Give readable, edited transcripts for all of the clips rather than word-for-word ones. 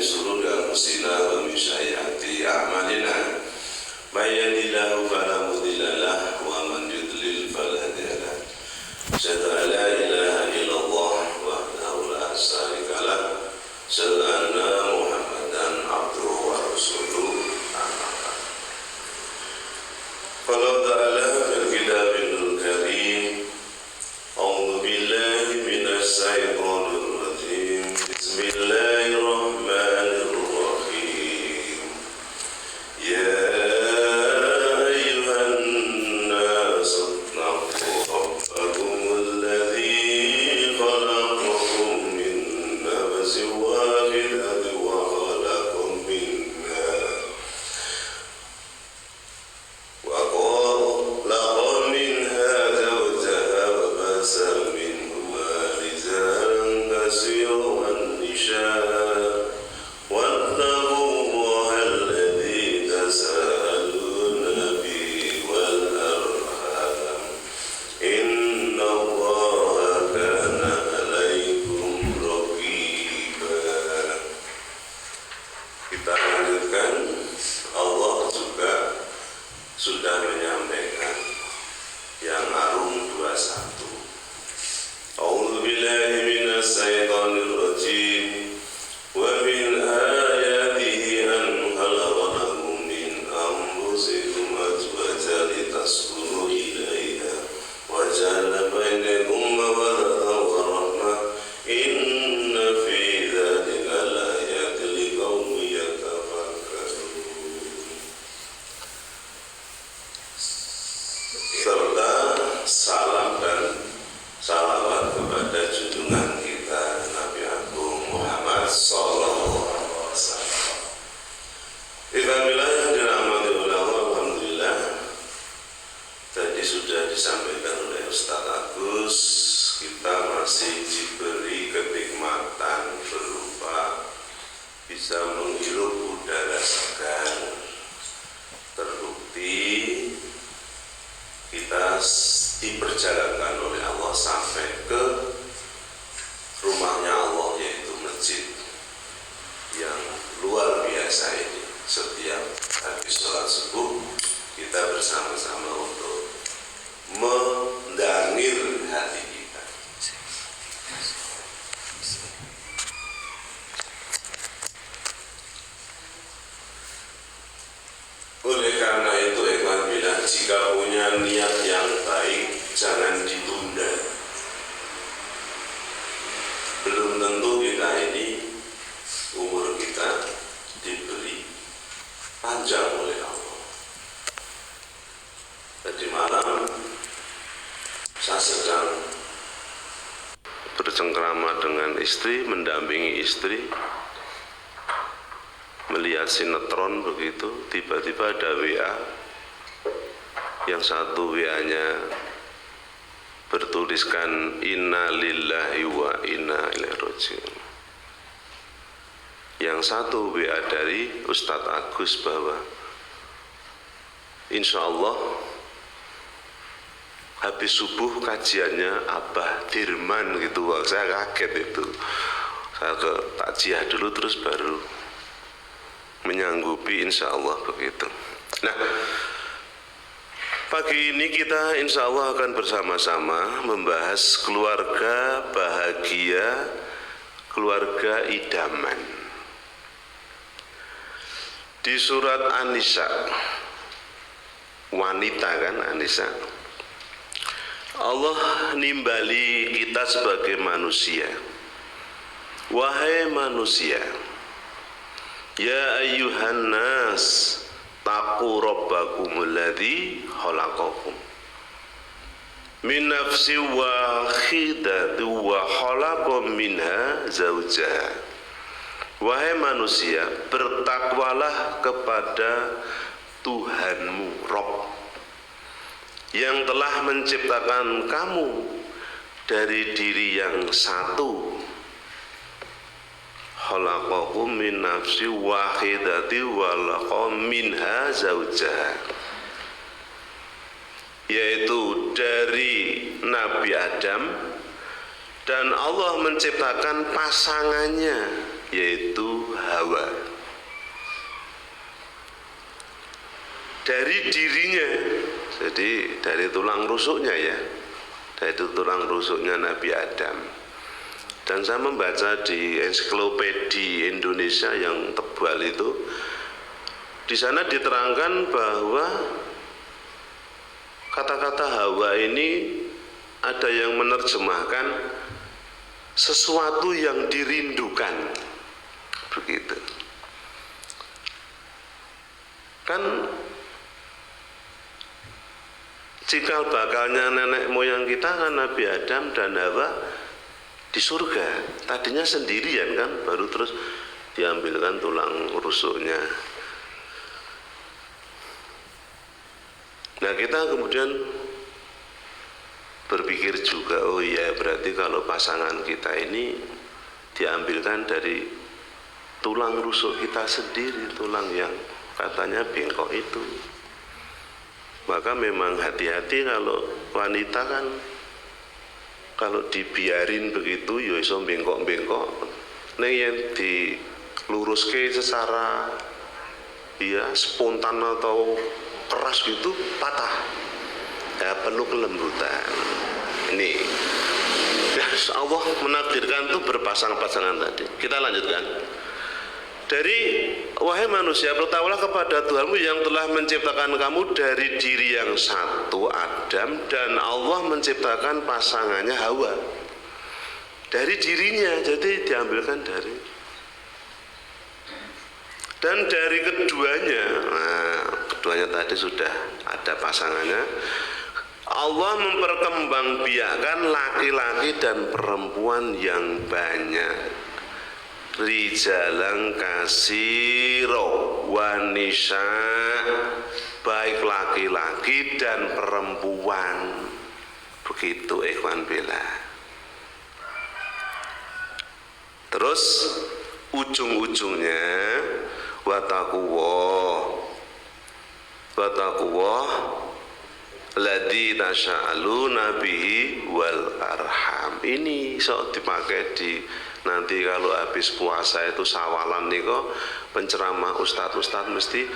شرور أنفسنا ومن سيئات أعمالنا من يهده الله فلا مضل له ومن يضلل فلا هادي له أشهد أن لا إله إلا الله وحده لا شريك له أشهد أن محمدا عبده ورسوله أما بعد قال تعالى في الكتاب الكريم أعوذ بالله من الشيطان الرجيم بسم الله الرحمن الرحيم يا أيها الناس اتقوا ربكم الذي خلقكم من نفس واحدة وخلق منها زوجها وبث منهما رجالا كثيرا والنساء واتقوا الله الذي تساءلون به والأرحام إن الله كان عليكم رقيبا. Kita lanjutkan. Allah juga sudah menyampaikan yang Arum 21. A'udzu billahi minas syaitonir rajim. Wa min ayatihi an khalaqa lakum min anfusikum azwajan litaskunu ilaiha wa ja'ala bainakum mawaddatan wa rahmah inna fi dzalika laayatin liqaumin yatafakkarun. Serta salam dan salawat kepada junjungan kita Nabi Agung Muhammad Sallallahu Alaihi Wasallam. Alhamdulillah yang dirahmati oleh Allah, alhamdulillah. Tadi sudah disampaikan oleh Ustaz Agus, kita masih diberi kenikmatan berupa bisa menghirup udara segar. Terbukti kita diperjalankan oleh Allah sampai ke rumahnya Allah, yaitu masjid yang luar biasa ini. Setiap habis sholat subuh kita bersama-sama untuk mendangir hati kita. Oleh karena itu, ikhwan bilang, jika punya niat yang baik, jangan ditunda. Belum tentu kita ini, umur kita diberi panjang oleh Allah. Tadi malam, saya sedang bercengkrama dengan istri, mendampingi istri, melihat sinetron begitu, tiba-tiba ada WA. Yang satu WA-nya bertuliskan inna lillahi wa inna ilaihi raji'un. Yang satu WA dari Ustadz Agus bahwa insya Allah habis subuh kajiannya Abah Dirman gitu. Wah, saya kaget itu. Saya ke takziah dulu terus baru menyanggupi, insya Allah begitu. Nah, pagi ini kita insya Allah akan bersama-sama membahas keluarga bahagia, keluarga idaman. Di surat An-Nisa, wanita kan An-Nisa, Allah nimbali kita sebagai manusia. Wahai manusia, ya ayyuhan nas taqu rabbakumul ladzi khalaqakum min nafsin wahidatin wa khalaqa minha zawjaha. Wahai manusia, bertakwalah kepada Tuhanmu, Rabb, yang telah menciptakan kamu dari diri yang satu. Khalaqakum min nafsin wahidatin wa khalaqa minha zawjaha, yaitu dari Nabi Adam, dan Allah menciptakan pasangannya yaitu Hawa. dari dirinya. Jadi dari tulang rusuknya ya, dari tulang rusuknya Nabi Adam. Dan saya membaca di ensiklopedia Indonesia yang tebal itu, di sana diterangkan bahwa kata-kata Hawa ini ada yang menerjemahkan sesuatu yang dirindukan, begitu. Kan cikal bakalnya nenek moyang kita kan Nabi Adam dan Hawa di surga, tadinya sendirian kan, baru terus diambilkan tulang rusuknya. Nah kita kemudian berpikir juga, oh iya berarti kalau pasangan kita ini diambilkan dari tulang rusuk kita sendiri, tulang yang katanya bengkok itu. Maka memang hati-hati kalau wanita kan, kalau dibiarin begitu ya iso bengkok-bengkok. Nek yang diluruske secara ya spontan atau keras gitu patah. Ya penuh kelembutan. Ini ya, Allah menakdirkan itu berpasang-pasangan tadi. Kita lanjutkan. Dari wahai manusia, bertakwalah kepada Tuhanmu yang telah menciptakan kamu dari diri yang satu, Adam, dan Allah menciptakan pasangannya Hawa dari dirinya, jadi diambilkan dari. Dan dari keduanya, nah, keduanya tadi sudah ada pasangannya. Allah memperkembangbiakkan laki-laki dan perempuan yang banyak. Rijalang kasiro wanisa, baik laki-laki dan perempuan. Begitu ikhwan bela. Terus ujung-ujungnya wataquwah ladzi tasya'aluna bihi wal arham. Ini sok dipakai di nanti kalau habis puasa itu sawalan nih kok, penceramah ustadz mesti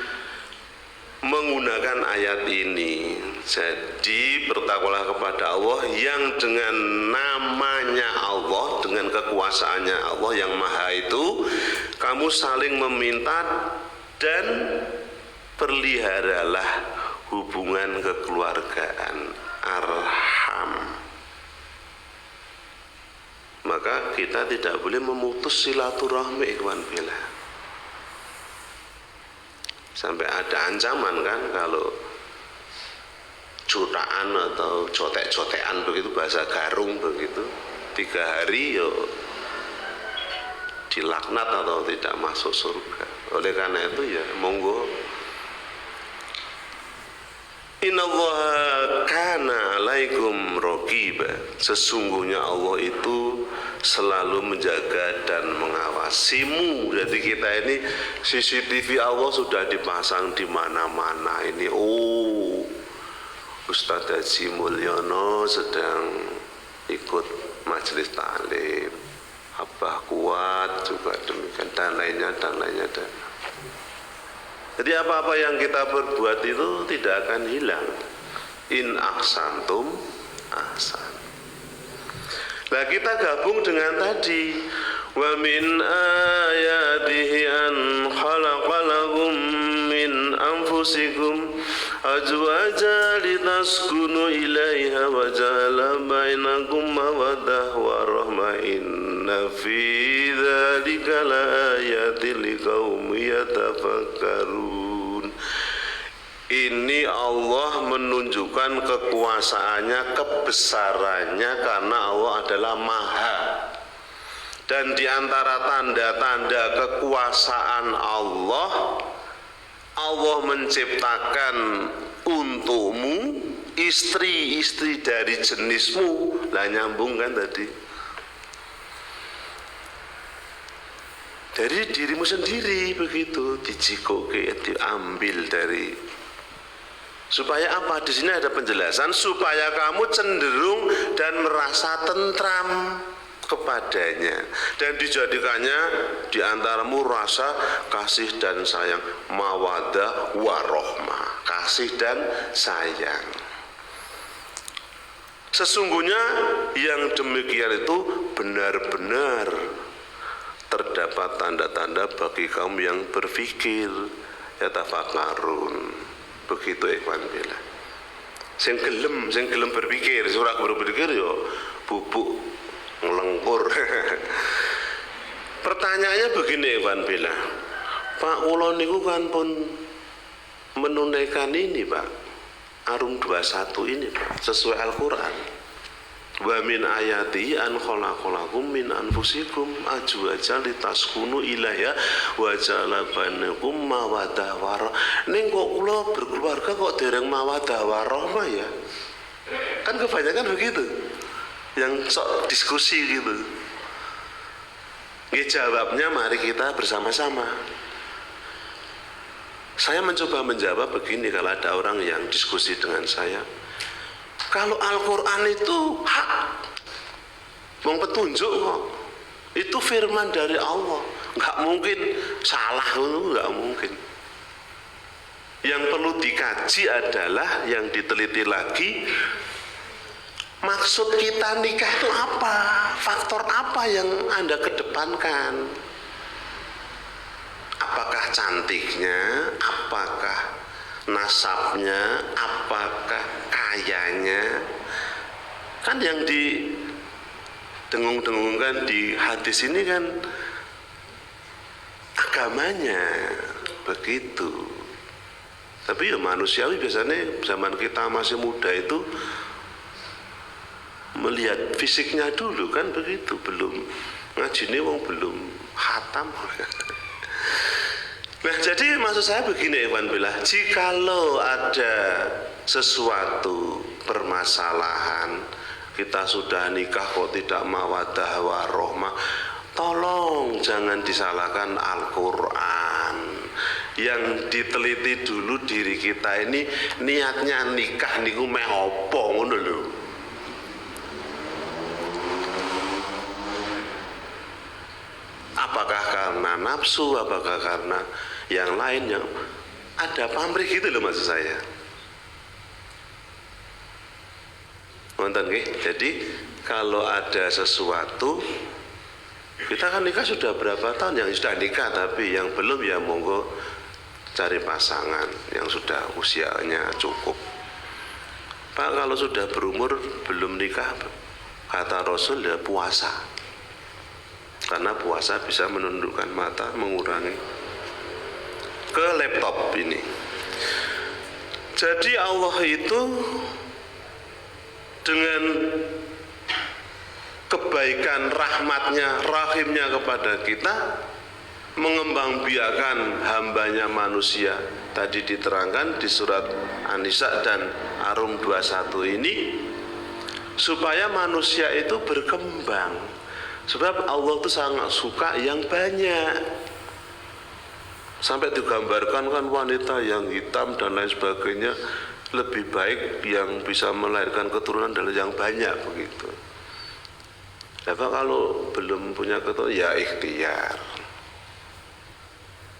menggunakan ayat ini. Jadi bertakwalah kepada Allah yang dengan namanya Allah, dengan kekuasaannya Allah yang maha itu, kamu saling meminta dan peliharalah hubungan kekeluargaan arham. Maka kita tidak boleh memutus silaturahmi ikhwan billah. Sampai ada ancaman kan kalau jutaan atau cotek-cotekan begitu, bahasa Garung begitu, 3 hari yo dilaknat atau tidak masuk surga. Oleh karena itu ya monggo. Innallaha kana alaikum raqiba. Sesungguhnya Allah itu selalu menjaga dan mengawasimu. Jadi kita ini CCTV Allah sudah dipasang di mana-mana ini. Oh, Ustadz Haji Mulyono sedang ikut majelis taklim, Abah Kuat juga demikian, dan lainnya. Jadi apa-apa yang kita perbuat itu tidak akan hilang. In ahsantum ahsan. Nah kita gabung dengan tadi, wa min ayatihi an khalaqalakum min anfusikum azwaja litaskunu ilaiha wa ja'ala bainakum mawaddah wa rahmah inna fi dzalika laayatin liqaumin yatafakkarun. Ini Allah menunjukkan kekuasaannya, kebesarannya, karena Allah adalah maha. Dan di antara tanda-tanda kekuasaan Allah, Allah menciptakan untukmu istri-istri dari jenismu. Lah nyambung kan tadi, dari dirimu sendiri begitu, dijikoke, diambil dari. Supaya apa? Di sini ada penjelasan supaya kamu cenderung dan merasa tentram kepadanya, dan dijadikannya diantaramu rasa kasih dan sayang, mawaddah warohmah, kasih dan sayang. Sesungguhnya yang demikian itu benar-benar terdapat tanda-tanda bagi kaum yang berpikir, yatafakkarun. Begitu ikhwan billah. Sing gelem berpikir, ora berpikir yo bubuk ngelengkur. Pertanyaannya begini ikhwan billah. Pak kula niku kan pun menunaikan ini Pak, Arum 21 ini Pak, sesuai Al-Quran. Wa min ayati an khalaqalakum min anfusikum azwajan litaskunu ilaiha wa ja'ala bainakum mawaddah warahmah. Ning kok kula berkeluarga kok dereng mawaddah warahmah ya? Kan kebanyakan begitu. Yang sok diskusi gitu. Nggih, jawabnya mari kita bersama-sama. Saya mencoba menjawab begini kalau ada orang yang diskusi dengan saya. Kalau Al-Quran itu hak, mau petunjuk kok, itu firman dari Allah, nggak mungkin salah, nggak mungkin. Yang perlu dikaji adalah yang diteliti lagi, maksud kita nikah itu apa, faktor apa yang Anda kedepankan. Apakah cantiknya, apakah nasabnya, apakah kayanya? Kan yang didengung-dengungkan di hadis ini kan agamanya, begitu. Tapi ya manusiawi biasanya zaman kita masih muda itu melihat fisiknya dulu kan begitu, belum ngaji ini wong belum khatam. Nah jadi maksud saya begini ikhwan billah, jikalau ada sesuatu permasalahan, kita sudah nikah kok tidak mawaddah warahmah, tolong jangan disalahkan Al-Quran. Yang diteliti dulu diri kita ini, niatnya nikah niku meh apa ngono lho. Apakah karena nafsu, apakah karena yang lain yang ada pamrih gitu loh maksud saya. Nonton nggih. Jadi kalau ada sesuatu, kita kan nikah sudah berapa tahun, yang sudah nikah tapi yang belum ya monggo cari pasangan yang sudah usianya cukup. Pak kalau sudah berumur belum nikah, kata Rasul ya puasa. Karena puasa bisa menundukkan mata, mengurangi. Ke laptop ini. Jadi Allah itu dengan kebaikan rahmatnya, rahimnya kepada kita, mengembangbiakan hambanya manusia. Tadi diterangkan di surat An-Nisa dan Arum 21 ini, supaya manusia itu berkembang. Sebab Allah itu sangat suka yang banyak. Sampai digambarkan kan wanita yang hitam dan lain sebagainya lebih baik yang bisa melahirkan keturunan dari yang banyak begitu. Tapi kalau belum punya keturunan ya ikhtiar.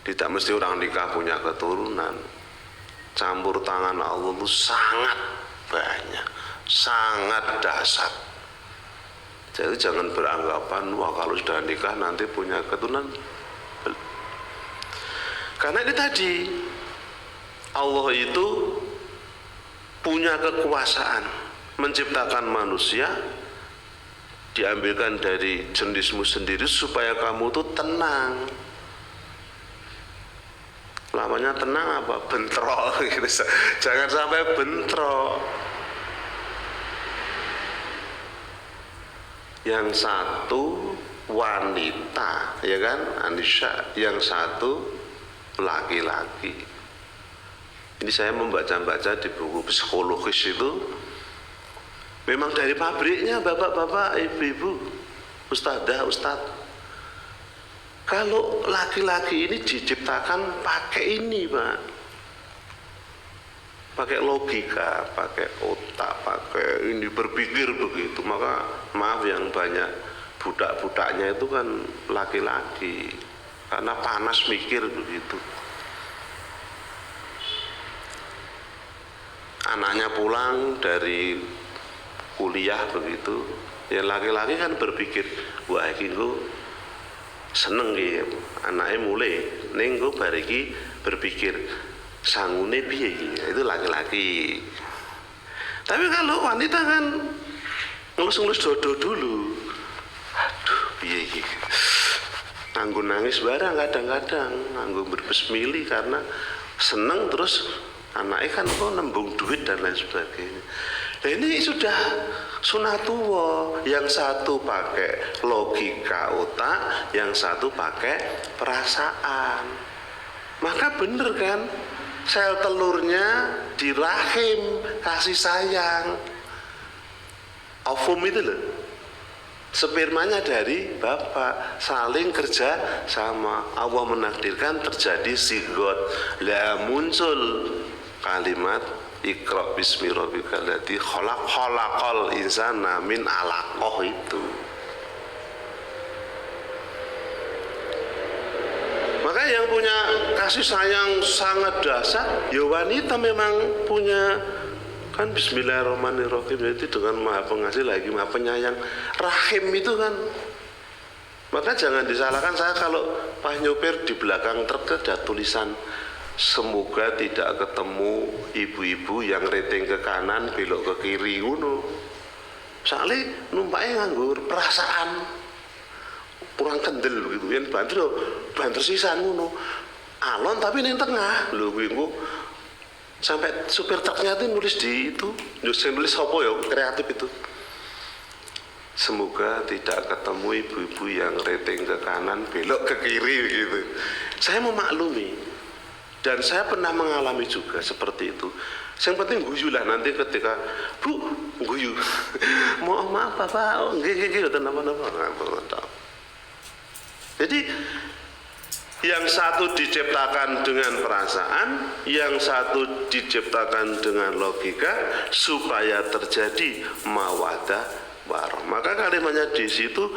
Tidak mesti orang nikah punya keturunan. Campur tangan Allah itu sangat banyak, sangat dahsyat. Jadi jangan beranggapan wah kalau sudah nikah nanti punya keturunan. Karena ini tadi Allah itu punya kekuasaan menciptakan manusia, diambilkan dari jenismu sendiri supaya kamu tuh tenang. Lamanya tenang apa? Bentrok gitu. Jangan sampai bentrok. Yang satu wanita, ya kan, Anissa. Yang satu laki-laki. Ini saya membaca-baca di buku psikologis itu, memang dari pabriknya bapak-bapak, ibu-ibu, ustadzah, ustadz. Kalau laki-laki ini diciptakan pakai ini, Pak. Pakai logika, pakai otak, pakai ini berpikir begitu. Maka maaf yang banyak budak-budaknya itu kan laki-laki. Karena panas mikir begitu. anaknya pulang dari kuliah begitu, ya laki-laki kan berpikir, wah iki ku seneng iki anaknya mulai ning ku bar iki berpikir sangune piye iki, itu laki-laki. Tapi kalau wanita kan ngelus-ngelus dodo dulu, aduh piye iki, nganggo nangis barang kadang-kadang, nganggo berbesmili karena seneng, terus anaknya kan kok nembung duit dan lain sebagainya. Nah ini sudah sunatullah, yang satu pakai logika otak, yang satu pakai perasaan. Maka bener kan, sel telurnya di rahim, kasih sayang, ovum itu loh, spermanya dari bapak, saling kerja sama. Allah menakdirkan terjadi zigot, lah muncul kalimat Iqra bismi rabbikal ladzi khalaq, khalaqal insana min alaqah itu. Maka yang punya kasih sayang sangat dahsyat ya wanita, memang punya kan bismillahirrahmanirrahim, itu dengan maha pengasih lagi maha penyayang. Rahim itu kan, maka jangan disalahkan. Saya kalau pas nyopir di belakang truk ada tulisan semoga tidak ketemu ibu-ibu yang rating ke kanan belok ke kiri ngono. Soalnya numpaknya nganggur perasaan kurang kendel begitu, yang banter sisan ngono. Alon tapi ning tengah lho kuwi engko sampai supir truknya itu nulis di itu, nulis apa ya, kreatif itu. Semoga tidak ketemu ibu-ibu yang rating ke kanan belok ke kiri begitu. Saya memaklumi. Dan saya pernah mengalami juga seperti itu. Yang penting guyu lah, nanti ketika Bu guyu, maaf Bapak, nggih napa-napa. Jadi yang satu diciptakan dengan perasaan, yang satu diciptakan dengan logika supaya terjadi mawaddah warahmah. Maka kalimatnya di situ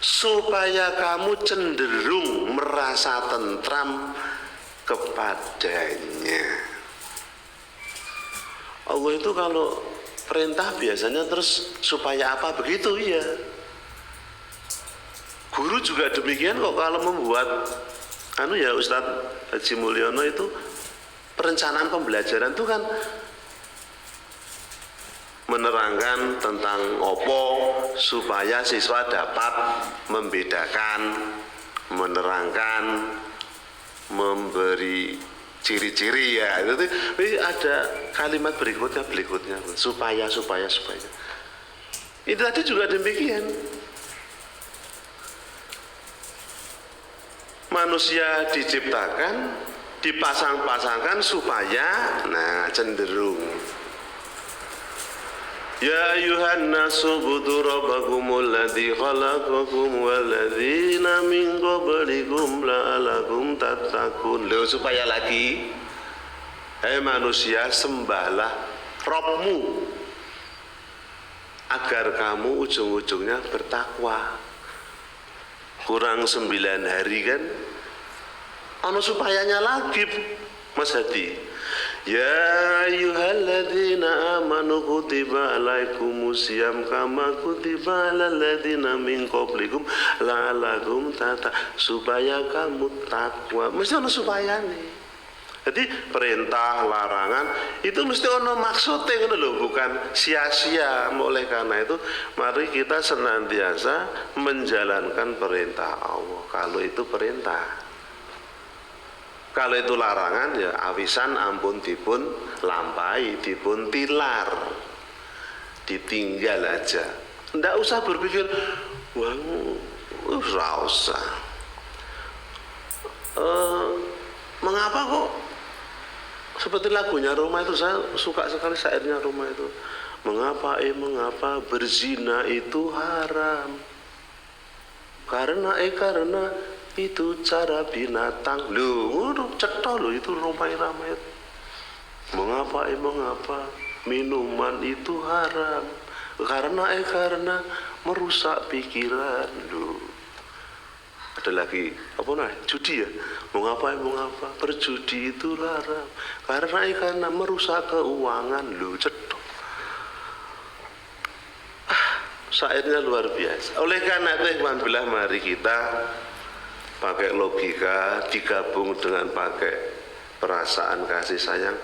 supaya kamu cenderung merasa tentram kepadanya. Allah itu kalau perintah biasanya terus supaya apa begitu, iya. Guru juga demikian kok, kalau membuat Ustadz Haji Mulyono itu perencanaan pembelajaran itu kan menerangkan tentang opo supaya siswa dapat membedakan, menerangkan, memberi ciri-ciri ya. Itu ada kalimat berikutnya supaya. Itu tadi juga demikian. Manusia diciptakan, dipasang-pasangkan supaya cenderung. Ya ayuhan nasu budu rabbakumul ladzi khalaqakum walladzina min qablikum la'alakum tattaqun. Loh, supaya lagi, hai manusia, sembahlah Rabbmu agar kamu ujung-ujungnya bertakwa. Kurang 9 hari kan, ono supayanya lagi Mas Hadi. Ya ayyuhalladzina amanu kutiba alaikumusiyam kama kutiba alal ladzina min qablikum la'alakum tattaqun, supaya kamu takwa. Mesti ono supayane. Jadi perintah, larangan itu mesti ono maksudnya ngono lho, bukan sia-sia. Oleh karena itu mari kita senantiasa menjalankan perintah Allah kalau itu perintah. Kalau itu larangan ya awisan ampun dipun lampai, dipun tilar, ditinggal aja. Ndak usah berpikir wah ora usah. Mengapa kok seperti lagunya Roma itu, saya suka sekali syairnya Roma itu. Mengapa berzina itu haram? Karena itu cara binatang. Loh, cetha loh itu Roma-Roma itu. Mengapa minuman itu haram? Karena merusak pikiran. Loh. Ada lagi judi ya. Mau ngapa? Berjudi itu larang karena merusak keuangan. Lu cedok. Syairnya luar biasa. Oleh karena itu, ikhwan billah, mari kita pakai logika digabung dengan pakai perasaan kasih sayang,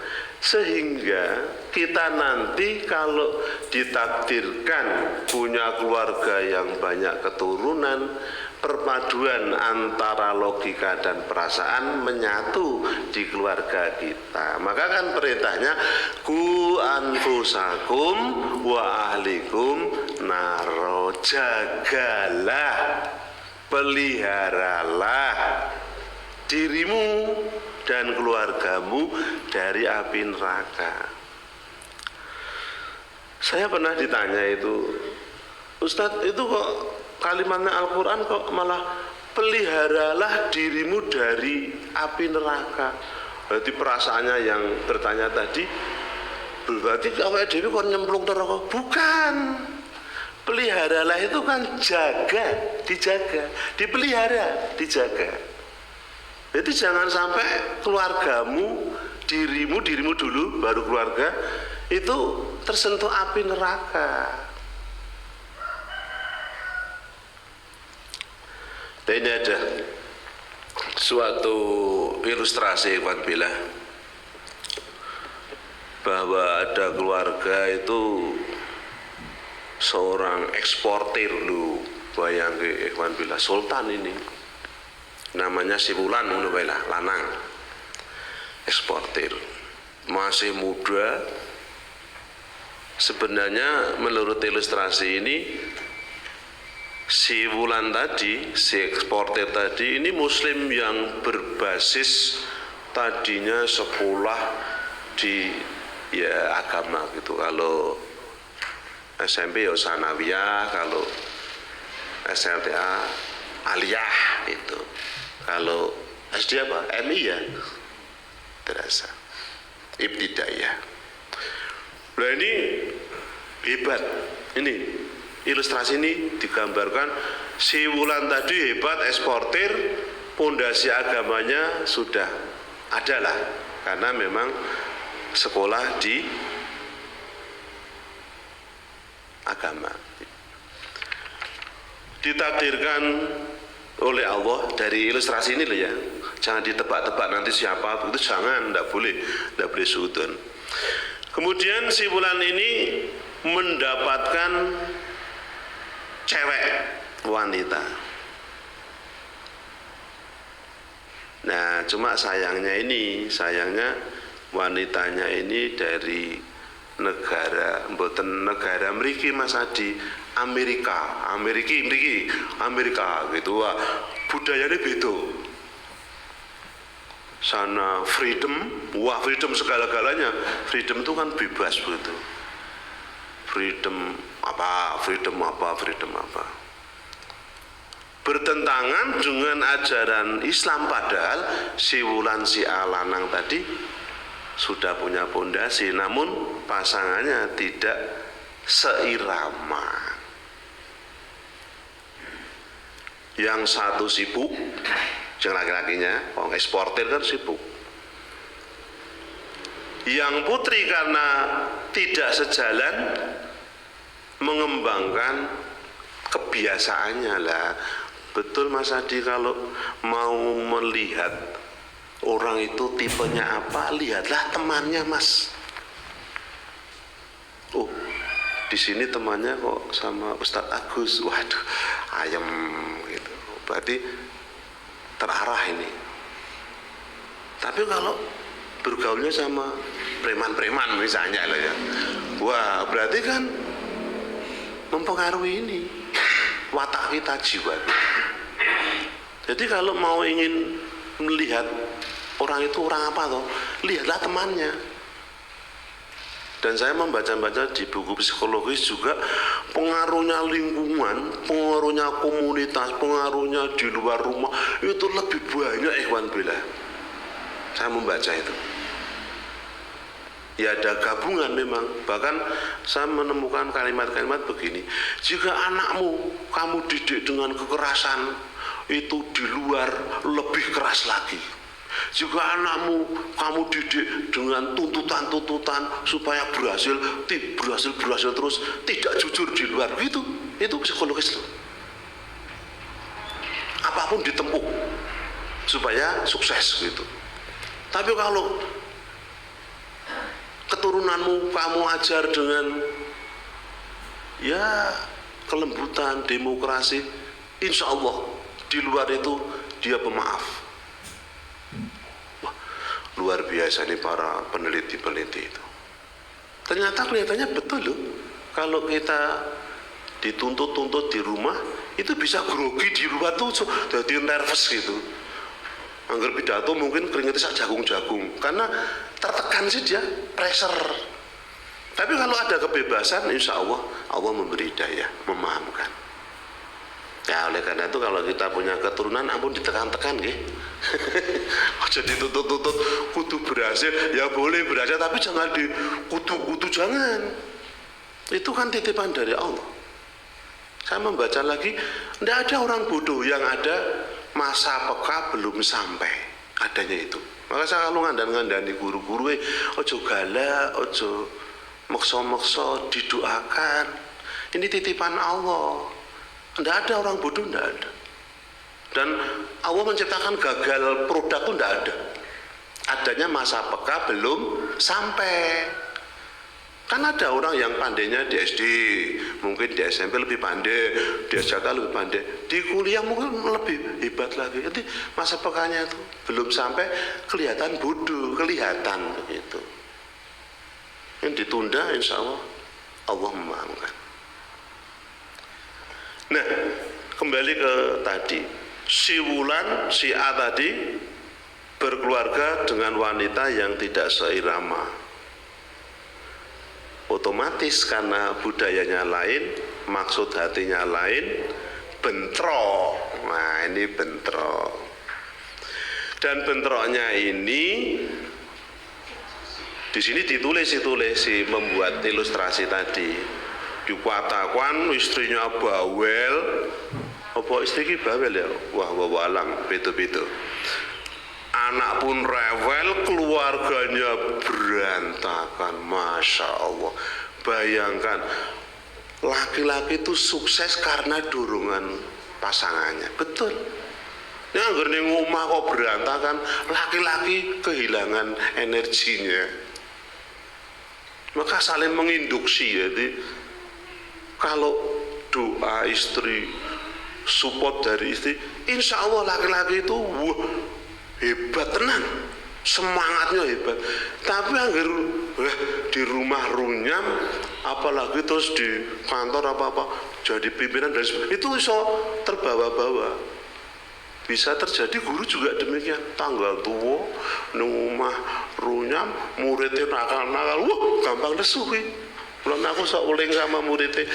sehingga kita nanti kalau ditakdirkan punya keluarga yang banyak keturunan, perpaduan antara logika dan perasaan menyatu di keluarga kita. Maka kan perintahnya ku anfusakum wa ahlikum naro, jagalah, peliharalah dirimu dan keluargamu dari api neraka. Saya pernah ditanya itu, Ustadz, itu kok kalimatnya Al-Quran kok malah peliharalah dirimu dari api neraka. Berarti perasaannya yang bertanya tadi, berarti awake dhewe kok nyemplung neraka? Bukan. Peliharalah itu kan jaga, dijaga, dipelihara, dijaga. Jadi jangan sampai keluargamu, dirimu dulu, baru keluarga, itu tersentuh api neraka. Dan ini ada suatu ilustrasi, ikhwan billah, bahwa ada keluarga itu seorang eksportir, lu bayangke ikhwan billah, sultan ini. Namanya si Wulan, lanang, eksportir, masih muda. Sebenarnya menurut ilustrasi ini, si Wulan tadi, si eksportir tadi ini muslim yang berbasis tadinya sekolah di ya agama gitu. Kalau SMP ya sanawiyah, kalau SLTA aliyah itu. Kalau SD apa? MI ya? Terasa ibtidaiyah. Nah ini hebat. Ini ilustrasi ini digambarkan si Wulan tadi hebat, eksportir, pondasi agamanya sudah adalah karena memang sekolah di agama. Ditakdirkan oleh Allah dari ilustrasi ini loh ya, jangan ditebak-tebak nanti siapa, begitu jangan, tidak boleh suudon. Kemudian si Wulan ini mendapatkan cewek, wanita. Nah cuma sayangnya wanitanya ini dari negara, mboten negara mriki Mas Adi, Amerika gitu. Wah, budayanya beda. Sana freedom, wah freedom segala-galanya. Freedom itu kan bebas begitu. Freedom apa. Bertentangan dengan ajaran Islam, padahal si Wulan si Alanang tadi sudah punya pondasi, namun pasangannya tidak seirama. Yang satu sibuk, yang laki-lakinya, orang eksportir kan sibuk. Yang putri karena tidak sejalan, mengembangkan kebiasaannya lah. Betul Mas Adi, kalau mau melihat orang itu tipenya apa, lihatlah temannya Mas. Oh, di sini temannya kok sama Ustadz Agus, waduh, ayam gitu. Berarti terarah ini. Tapi kalau bergaulnya sama preman-preman misalnya lah ya, wah berarti kan mempengaruhi ini watak kita, jiwa kita. Jadi kalau mau ingin melihat orang itu orang apa toh, lihatlah temannya. Dan saya membaca-baca di buku psikologis juga, pengaruhnya lingkungan, pengaruhnya komunitas, pengaruhnya di luar rumah itu lebih banyak, ikhwan billah. Saya membaca itu. Ya ada gabungan memang. Bahkan saya menemukan kalimat-kalimat begini, jika anakmu kamu didik dengan kekerasan, itu di luar lebih keras lagi. Jika anakmu kamu didik dengan tuntutan-tuntutan supaya berhasil terus, tidak jujur di luar, itu psikologis loh. Apapun ditempuh supaya sukses gitu. Tapi kalau keturunanmu kamu ajar dengan ya kelembutan, demokrasi, insya Allah di luar itu dia pemaaf. Wah, luar biasa nih para peneliti-peneliti itu. Ternyata kelihatannya betul loh. Kalau kita dituntut-tuntut di rumah, itu bisa grogi di luar tuh jadi nervous gitu. Angger pidato mungkin keringetnya sak jagung-jagung karena tertekan sih dia, pressure. Tapi kalau ada kebebasan, insya Allah Allah memberi daya, memahamkan. Ya oleh karena itu kalau kita punya keturunan, ampun ditekan-tekan nggih. Aja dituntut-tuntut kudu berhasil, ya boleh berhasil tapi jangan dikutu-kutu, jangan. Itu kan titipan dari Allah. Saya membaca lagi, tidak ada orang bodoh yang ada masa peka belum sampai, adanya itu. Maka saya kalau ngandani guru-guru, ojo galak, ojo maksa-maksa, didoakan. Ini titipan Allah. Tidak ada orang bodoh, tidak ada. Dan Allah menciptakan gagal produk itu tidak ada. Adanya masa peka belum sampai. Kan ada orang yang pandainya di SD, mungkin di SMP lebih pandai, di SJK lebih pandai, di kuliah mungkin lebih hebat lagi. Jadi masa pekanya itu belum sampai, kelihatan bodoh, kelihatan begitu. Yang ditunda insya Allah Allah memahamkan. Nah, kembali ke tadi, si Wulan, si A tadi berkeluarga dengan wanita yang tidak seirama. Otomatis karena budayanya lain, maksud hatinya lain, bentrok. Nah ini bentrok. Dan bentroknya ini di sini ditulis si membuat ilustrasi tadi. Dikatakan istrinya bawel, apa istri bawel ya? Wah wawalang, betul-betul. Anak pun rewel, keluarganya berantakan. Masya Allah. Bayangkan, laki-laki itu sukses karena dorongan pasangannya. Betul. Ini anggar ning omah kok berantakan, laki-laki kehilangan energinya. Maka saling menginduksi. Jadi kalau doa istri, support dari istri, insya Allah laki-laki itu hebat tenan, semangatnya hebat. Tapi anggar di rumah runyam, apalagi terus di kantor apa-apa jadi pimpinan dan sebagainya, itu iso terbawa-bawa. Bisa terjadi guru juga demikian, tanggal tua nang omah runyam, muridnya nakal-nakal, gampang nesu ki. Mulane aku sok uling sama muridnya,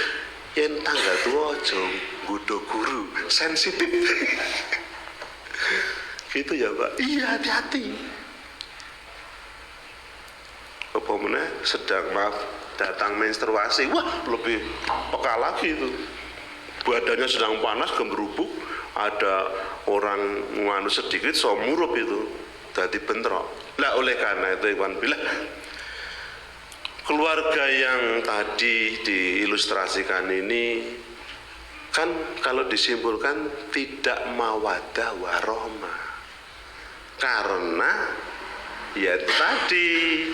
yen tanggal tua aja nggodho guru, sensitif. Gitu ya Pak, iya hati-hati. Apa meneh sedang datang menstruasi, wah lebih peka lagi itu. Badannya sedang panas gemerubuk, ada orang nganu sedikit so murup itu, jadi bentrok. Lah oleh karena itu ikhwan billah, keluarga yang tadi diilustrasikan ini kan kalau disimpulkan tidak mawaddah warahmah. Karena ya tadi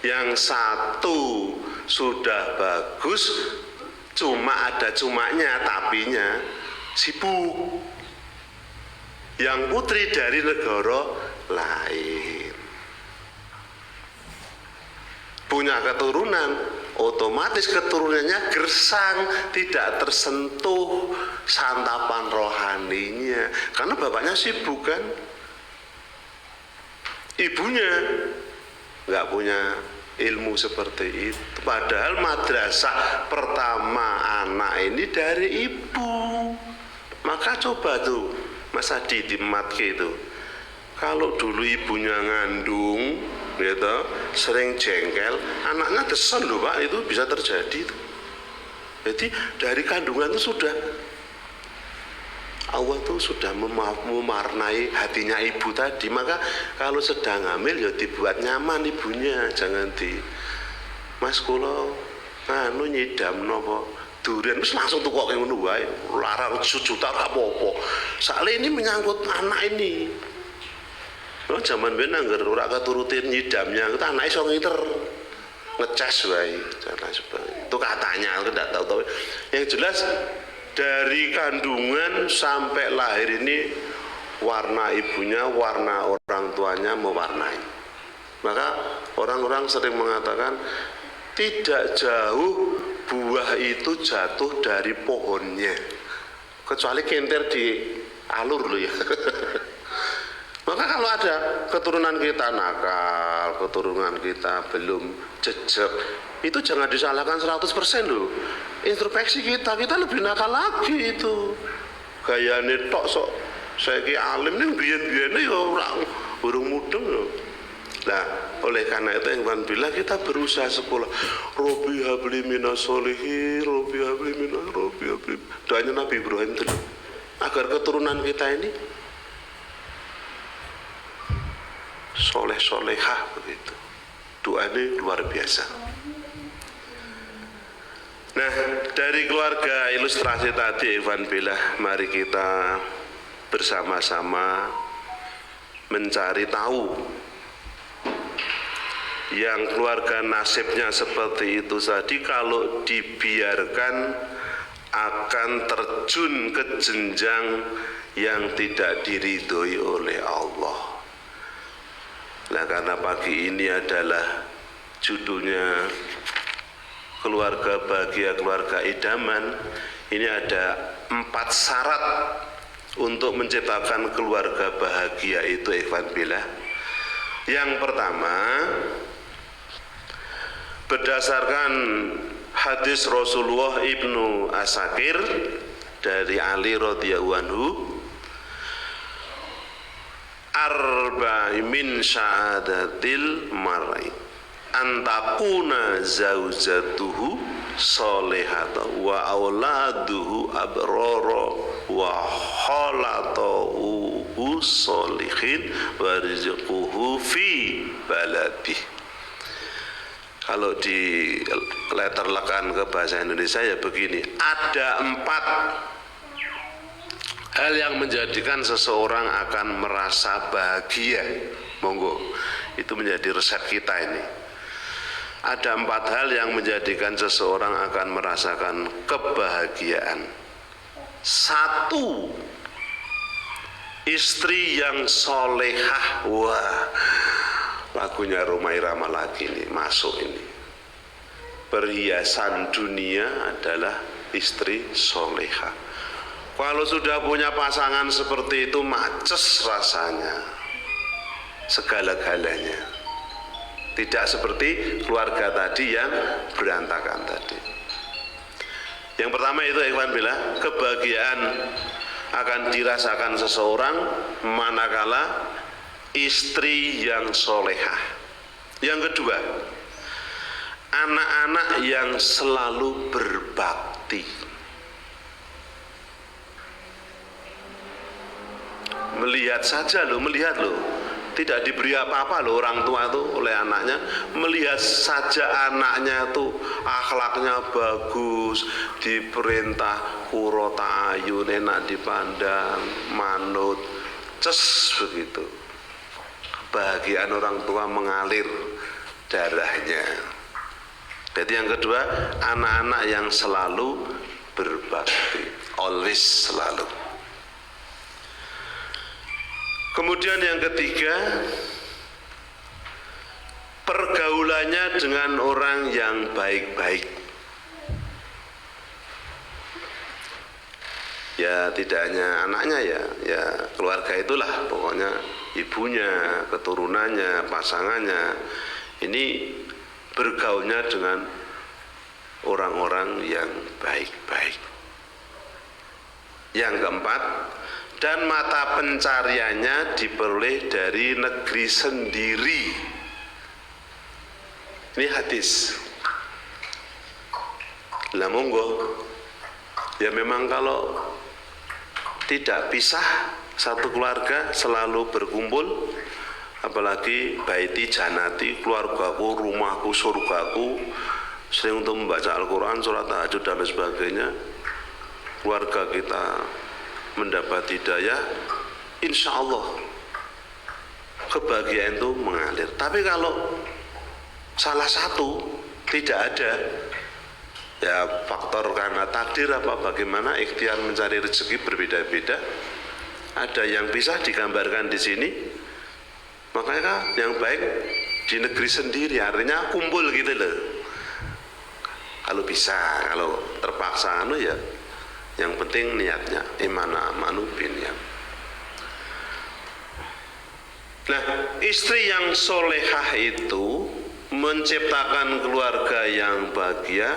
yang satu sudah bagus, cuma ada cumanya, tapinya sibuk. Yang putri dari negara lain punya keturunan, otomatis keturunannya gersang, tidak tersentuh santapan rohaninya, karena bapaknya sibuk kan. Ibunya nggak punya ilmu seperti itu. Padahal madrasah pertama anak ini dari ibu. Maka coba tuh Mas Adi di Matke itu, kalau dulu ibunya ngandung gitu, sering jengkel, anaknya desen loh Pak, itu bisa terjadi tuh. Jadi dari kandungan itu sudah Allah tuh sudah mewarnai hatinya ibu tadi. Maka kalau sedang hamil ya dibuat nyaman ibunya, jangan di Mas kula anu nyidam napa durian wis langsung tukoke ngono wae, larang sejuta ora apa-apa. Soalnya ini menyangkut anak ini. Oh, zaman ben anggar ora keturutin nyidamnya, itu anak iso ngiter. Ngecas wae dan lain sebagainya. Itu katanya, aku enggak tahu. Yang jelas dari kandungan sampai lahir ini warna ibunya, warna orang tuanya mewarnai. Maka orang-orang sering mengatakan tidak jauh buah itu jatuh dari pohonnya, kecuali kentir di alur loh ya. Maka kalau ada keturunan kita nakal, keturunan kita belum jejak, itu jangan disalahkan 100% loh. Introspeksi kita lebih nakal lagi itu. Gayane tok sok saiki alim ning biyen-biyene ya ora urung mudeng loh. Nah, oleh karena itu yang bila kita berusaha sekolah, Robbi habli minas solihin, Robbi habli minas, Robbi habli. Doanya Nabi Ibrahim itu agar keturunan kita ini soleh solehah begitu. Doanya luar biasa. Nah, dari keluarga ilustrasi tadi Ikhwan Billah, mari kita bersama-sama mencari tahu yang keluarga nasibnya seperti itu tadi, kalau dibiarkan akan terjun ke jenjang yang tidak diridhoi oleh Allah. Nah, karena pagi ini adalah judulnya keluarga bahagia, keluarga idaman, ini ada 4 syarat untuk menciptakan keluarga bahagia itu Ikhwan Billah. Yang pertama, berdasarkan hadis Rasulullah Ibnu Asakir dari Ali radhiyallahu anhu, arba'i min syahadatil mar'i antakuna zaujatuhu solehata wa auladuhu abrara wa khalatuhu solihin wa rizquhu fi baladih. Kalau di letterlekan ke bahasa Indonesia ya begini, ada 4 hal yang menjadikan seseorang akan merasa bahagia. Monggo, itu menjadi resep kita ini. Ada 4 hal yang menjadikan seseorang akan merasakan kebahagiaan. 1, istri yang solehah. Wah, lagunya Rhoma Irama lagi nih, masuk ini. Perhiasan dunia adalah istri solehah. Kalau sudah punya pasangan seperti itu, maces rasanya segala-galanya. Tidak seperti keluarga tadi yang berantakan tadi. Yang pertama itu Ikhwan Billah, kebahagiaan akan dirasakan seseorang manakala istri yang solehah. Yang kedua, anak-anak yang selalu berbakti. Melihat saja loh, tidak diberi apa-apa loh orang tua tuh oleh anaknya. Melihat saja anaknya tuh akhlaknya bagus, diperintah kurota ayun, enak dipandang, manut, ces begitu. Kebahagiaan orang tua mengalir darahnya. Jadi yang kedua, anak-anak yang selalu berbakti, always, selalu. Kemudian yang ketiga, pergaulannya dengan orang yang baik-baik. Ya tidak hanya anaknya ya keluarga itulah, pokoknya ibunya, keturunannya, pasangannya. Ini bergaulnya dengan orang-orang yang baik-baik. Yang keempat, dan mata pencariannya diperoleh dari negeri sendiri. Ini hadis. Lah monggo, ya memang kalau tidak pisah, satu keluarga selalu berkumpul, apalagi baiti janati, keluargaku, rumahku, surgaku, sering untuk membaca Al-Quran, surat tahajud dan lain sebagainya, keluarga kita mendapat hidayah, insya Allah kebahagiaan itu mengalir. Tapi kalau salah satu tidak ada, ya faktor karena takdir apa bagaimana, ikhtiar mencari rezeki berbeda-beda. Ada yang bisa digambarkan di sini, makanya yang baik di negeri sendiri, artinya kumpul gitu loh. Kalau bisa, kalau terpaksa ya, yang penting niatnya, imana amanu biniyat. Nah, istri yang solehah itu menciptakan keluarga yang bahagia.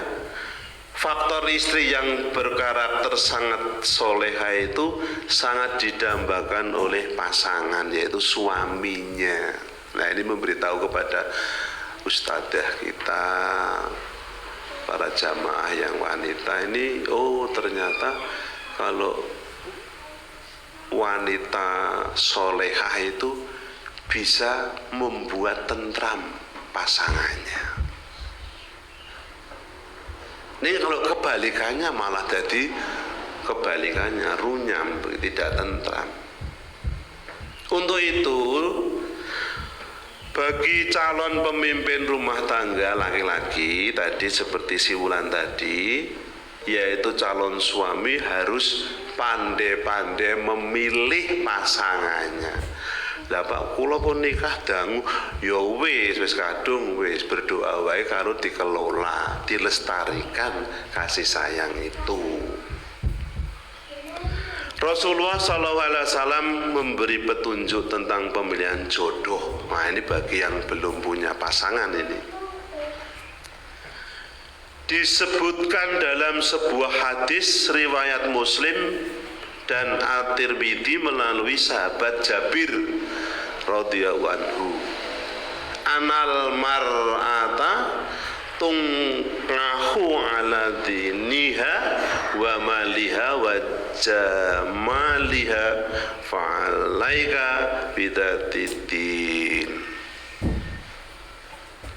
Faktor istri yang berkarakter sangat solehah itu sangat didambakan oleh pasangan, yaitu suaminya. Nah, ini memberitahu kepada ustadzah kita, para jamaah yang wanita ini, oh ternyata kalau wanita solehah itu bisa membuat tentram pasangannya. Ini kalau kebalikannya malah jadi kebalikannya, runyam, tidak tentram. Untuk itu, bagi calon pemimpin rumah tangga laki-laki tadi seperti si Wulan tadi, yaitu calon suami harus pandai-pandai memilih pasangannya. Lah Pak, kula pun nikah dangu, ya wis kadung wis berdoa wae karo dikelola, dilestarikan kasih sayang itu. Rasulullah SAW memberi petunjuk tentang pemilihan jodoh. Nah, ini bagi yang belum punya pasangan ini. Disebutkan dalam sebuah hadis riwayat Muslim dan At-Tirmidzi melalui sahabat Jabir radhiyallahu anhu. Anal mar'ata tungkahu ala diniha wa maliha wa jamaliha fa'alaika bidatidin.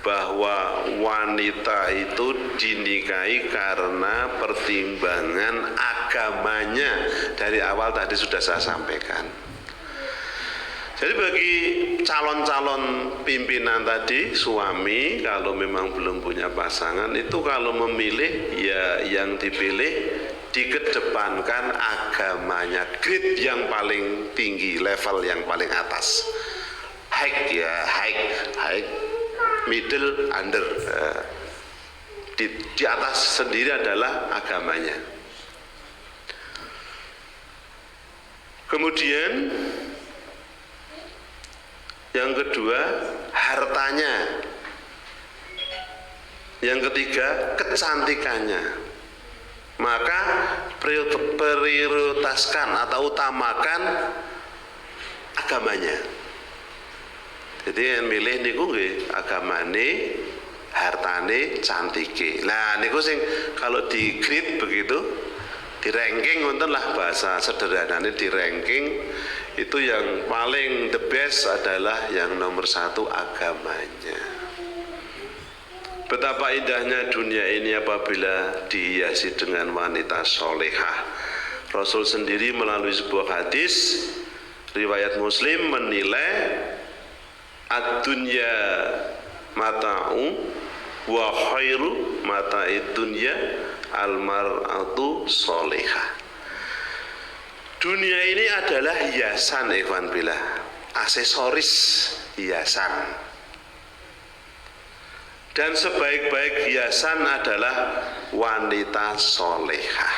Bahwa wanita itu dinikahi karena pertimbangan agamanya. Dari awal tadi sudah saya sampaikan. Jadi bagi calon-calon pimpinan tadi, suami kalau memang belum punya pasangan itu kalau memilih, ya yang dipilih dikedepankan agamanya, grade yang paling tinggi, level yang paling atas. High, middle, under. Di atas sendiri adalah agamanya. Kemudian yang kedua, hartanya. Yang ketiga, kecantikannya. Maka prioritaskan atau utamakan agamanya. Jadi yang milih niku nggih agamane, hartane, cantike. Lah niku sing kalau di grade begitu, di ranking wonten lah bahasa sederhananya, di ranking itu yang paling the best adalah yang nomor satu agamanya. Betapa indahnya dunia ini apabila dihiasi dengan wanita solehah. Rasul sendiri melalui sebuah hadis riwayat Muslim menilai ad-dunya mata'u wa khairu mata'id dunya al-mar'atu solehah. Dunia ini adalah hiasan, ikhwan billah, aksesoris hiasan. Dan sebaik-baik hiasan adalah wanita solehah.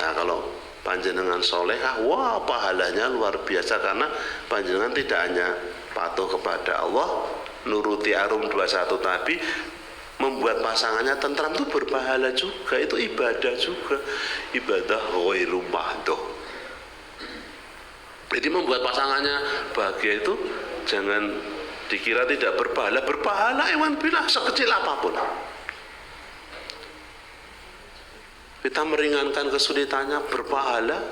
Nah, kalau panjenengan solehah, wah pahalanya luar biasa, karena panjenengan tidak hanya patuh kepada Allah, nuruti Arum 21 tadi, membuat pasangannya tentram itu berpahala juga, itu ibadah juga, ibadah ghairu mahdoh. Jadi membuat pasangannya bahagia itu jangan dikira tidak berpahala, berpahala iwan billah sekecil apapun. kita meringankan kesulitannya berpahala,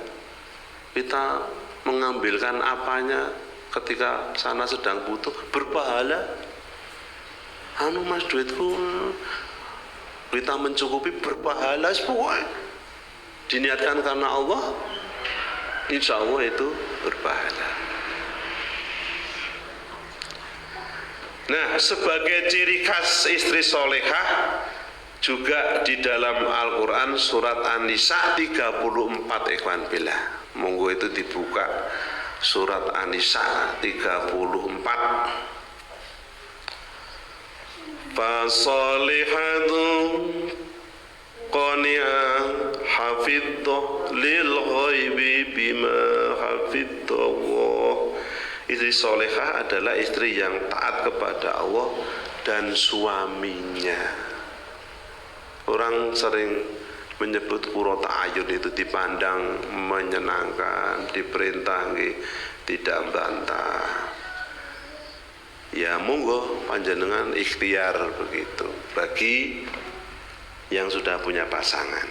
kita mengambilkan apanya ketika sana sedang butuh berpahala. Anu mas duitku, kita mencukupi berpahala semua. Diniatkan karena Allah, insya Allah itu berpahala. Nah, sebagai ciri khas istri solehah juga di dalam Al-Quran surat An-Nisa 34 ikhwan billah. Monggo itu dibuka surat An-Nisa 34. Fasolihatu qani'ah hafidhah lil ghaibi bima hafidhah. Istri solehah adalah istri yang taat kepada Allah dan suaminya. Orang sering menyebut qurrata ayun itu dipandang menyenangkan, diperintah tidak bantah. Ya monggo panjenengan ikhtiar begitu bagi yang sudah punya pasangan.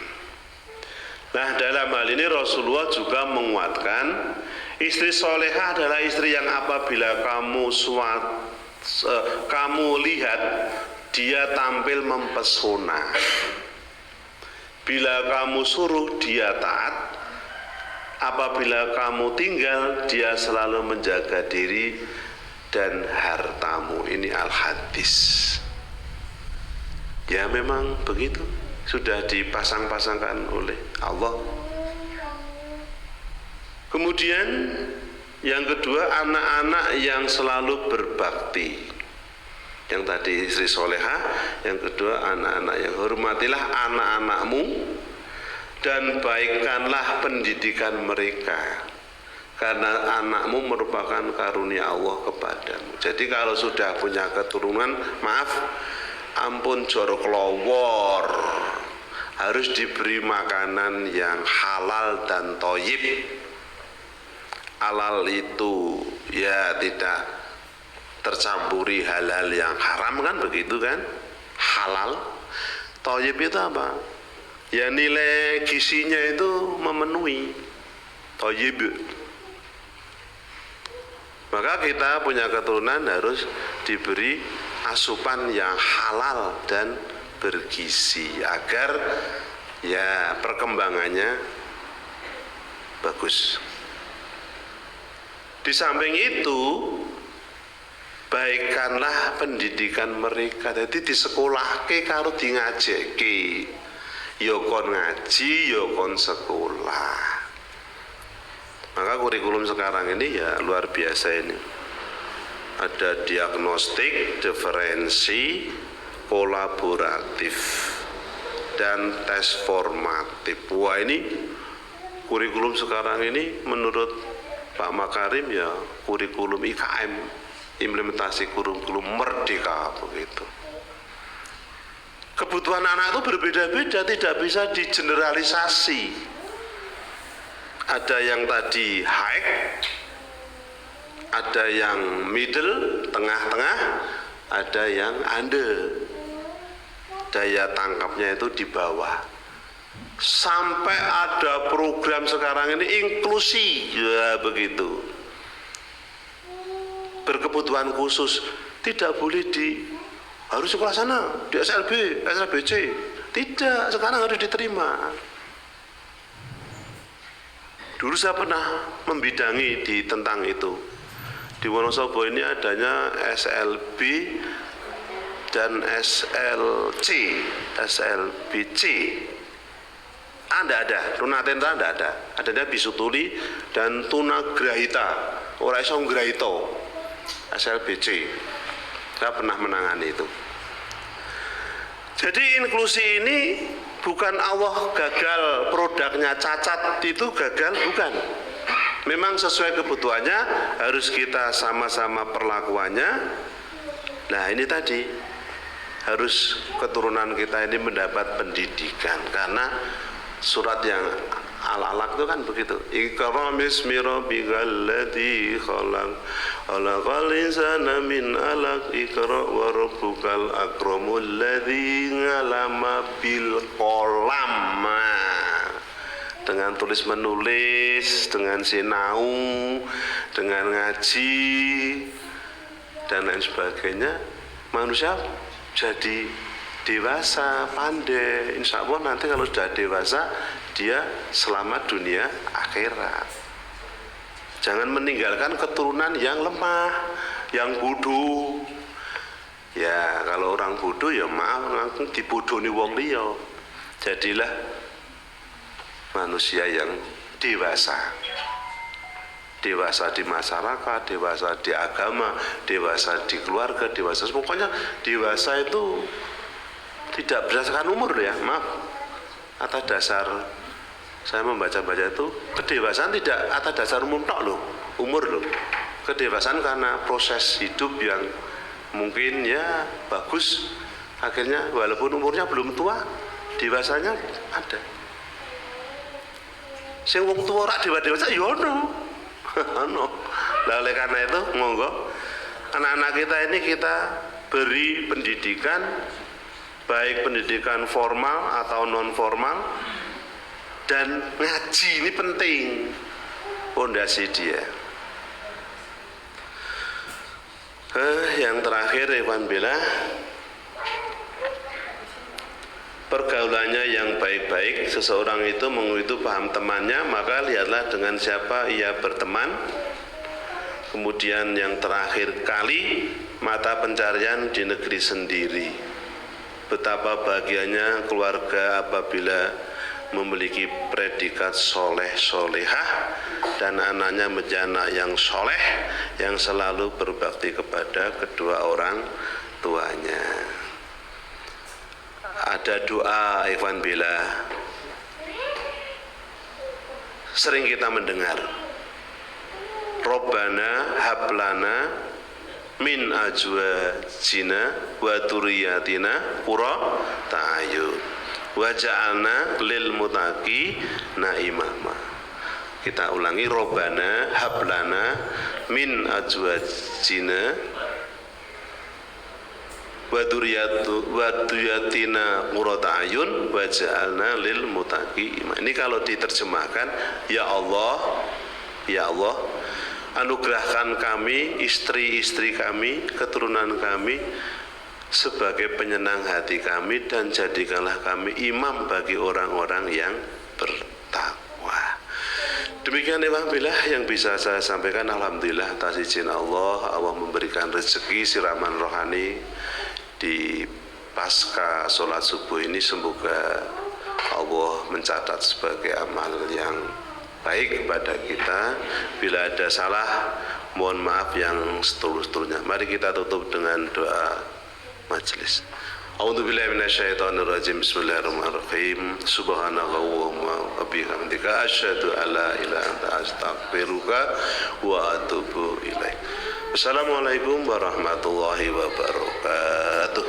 Nah, dalam hal ini Rasulullah juga menguatkan istri solehah adalah istri yang apabila kamu lihat dia tampil mempesona, bila kamu suruh dia taat, apabila kamu tinggal dia selalu menjaga diri dan hartamu. Ini al-hadis. Ya memang begitu, sudah dipasang-pasangkan oleh Allah. Kemudian yang kedua, anak-anak yang selalu berbakti. Yang tadi istri solehah, yang kedua anak-anak yang hormatilah anak-anakmu dan baikkanlah pendidikan mereka, karena anakmu merupakan karunia Allah kepadamu. Jadi kalau sudah punya keturunan, maaf, ampun jorok lowor, harus diberi makanan yang halal dan thayyib. Halal itu ya tidak tercampuri hal-hal yang haram, kan begitu kan? Halal. Thayyib itu apa? Ya nilai gizinya itu memenuhi. Thayyib. Maka kita punya keturunan harus diberi asupan yang halal dan bergizi agar ya perkembangannya bagus. Di samping itu, baikkanlah pendidikan mereka. Jadi di sekolah ke karo di ngajeki, yo kon ngaji, yo kon sekolah. Maka kurikulum sekarang ini ya luar biasa ini. Ada diagnostik, diferensi, kolaboratif, dan tes formatif. Wah, ini kurikulum sekarang ini menurut Pak Makarim ya kurikulum IKM, implementasi kurikulum merdeka begitu. Kebutuhan anak itu berbeda-beda, tidak bisa digeneralisasi. Ada yang tadi high, ada yang middle, tengah-tengah, ada yang under. Daya tangkapnya itu di bawah. Sampai ada program sekarang ini inklusi, ya begitu. Berkebutuhan khusus tidak boleh harus sekolah sana, di SLB, SLBC. Tidak, sekarang harus diterima. Dulu saya pernah membidangi tentang itu. Di Wonosobo ini adanya SLB dan SLC, SLBC. Tidak ada, tunanetra tidak ada. Adanya bisutuli dan tunagrahita, ora iso ngrahita, SLBC. Saya pernah menangani itu. Jadi inklusi ini bukan Allah gagal produknya cacat, itu gagal, bukan. Memang sesuai kebutuhannya harus kita sama-sama perlakuannya. Nah ini tadi harus keturunan kita ini mendapat pendidikan, karena surat yang Al-Alaq itu kan begitu. Iqra bismi rabbikal ladzi khalaq khalaqal insana min 'alaq iqra wa rabbukal akramul ladzi 'allama bil qalam. Dengan tulis menulis, dengan sinau, dengan ngaji dan lain sebagainya, manusia jadi dewasa, pandai. Insya Allah nanti kalau sudah dewasa, dia selamat dunia akhirat. Jangan meninggalkan keturunan yang lemah, yang bodoh. Ya kalau orang bodoh ya maaf, langsung dibodohi wong liya. Jadilah manusia yang dewasa. Dewasa di masyarakat, dewasa di agama, dewasa di keluarga, dewasa pokoknya dewasa itu tidak berdasarkan umur ya, maaf. Atas dasar saya membaca-baca itu, kedewasaan tidak atas dasar umur tok loh, umur loh. Kedewasaan karena proses hidup yang mungkin ya bagus, akhirnya walaupun umurnya belum tua, dewasanya ada. Sing wong tua ora dewasa ya ono. Ono. Lah oleh karena itu monggo anak-anak kita ini kita beri pendidikan, baik pendidikan formal atau non formal, dan ngaji ini penting, pondasi dia. Yang terakhir Ikhwan Billah, pergaulannya yang baik-baik. Seseorang itu mengikuti paham temannya, maka lihatlah dengan siapa ia berteman. Kemudian yang terakhir kali, mata pencarian di negeri sendiri. Betapa bahagianya keluarga apabila memiliki predikat soleh solehah dan anaknya menjadi anak yang soleh yang selalu berbakti kepada kedua orang tuanya. Ada doa Ikhwan Billah sering kita mendengar, Robbana hablana min azwajina wa dzurriyyatina qurrata a'yun waj'alna lil muttaqina imama. Kita ulangi, Robbana hablana min azwajina wa dzurriyyatina qurrata a'yun waj'alna lil muttaqina imama. Ini kalau diterjemahkan, ya Allah, ya Allah, anugerahkan kami, istri-istri kami, keturunan kami sebagai penyenang hati kami, dan jadikanlah kami imam bagi orang-orang yang bertakwa. Demikian Alhamdulillah yang bisa saya sampaikan. Alhamdulillah atas izin Allah, Allah memberikan rezeki siraman rohani di pasca sholat subuh ini. Semoga Allah mencatat sebagai amal yang baik kepada kita. Bila ada salah, mohon maaf yang setulus-tulusnya. Mari kita tutup dengan doa majelis. A'udzubillahi minasyaitonirrajim. Bismillahirrahmanirrahim. Subhanallahumma wa bihamdika asyhadu an la ilaha illa anta astaghfiruka wa atubu ilaik. Wassalamualaikum warahmatullahi wabarakatuh.